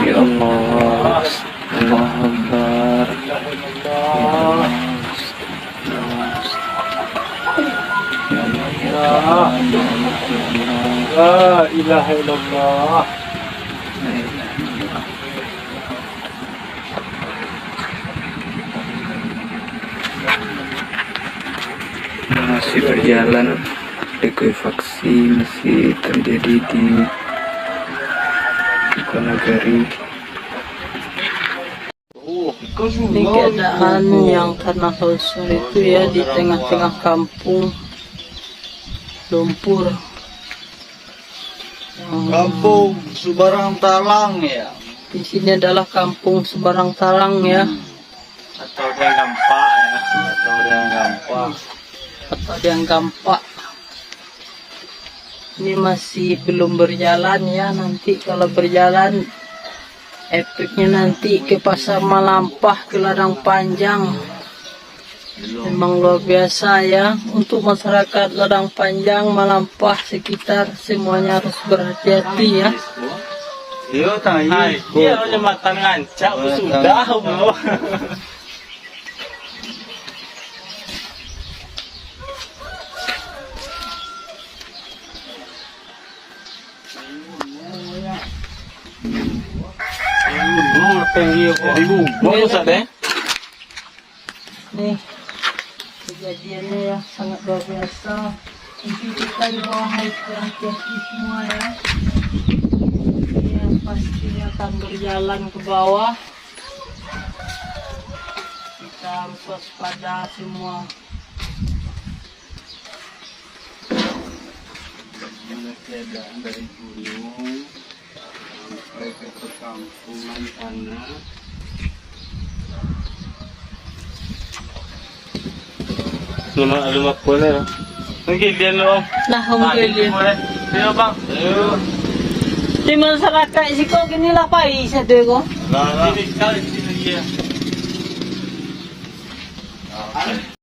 Ya Allah, Allah Akbar. La ilaha illallah. Masih berjalan, likuifaksi masih terjadi di Sukanagari. Ini keadaan yang karena longsor itu ya di tengah-tengah kampung lumpur. Kampung Subarang Talang ya. Di sini adalah kampung Subarang Talang ya, Atau dia nampak ya. atau yang Gampak. Ini masih belum berjalan ya, nanti kalau berjalan efeknya nanti ke Pasar Malampah, ke Ladang Panjang. Memang luar biasa ya, untuk masyarakat Ladang Panjang, Malampah sekitar semuanya harus berhati-hati ya. Iya tahu. Dia ada mata ngancak sudah belum. Nih kejadiannya ya sangat luar biasa. Mungkin kita di bawah harus berhati-hati semua ya. Ya pasti akan berjalan ke bawah. Kita harus waspada semua. Keadaan dari gunung sampai ke perkampungan tanah. Lima boleh. Mungkin dia loh. Nah, kemudian Ayo bang. Ayo. di masyarakat sih kok gini lah Pak, satu kok. Ini kali sini dia.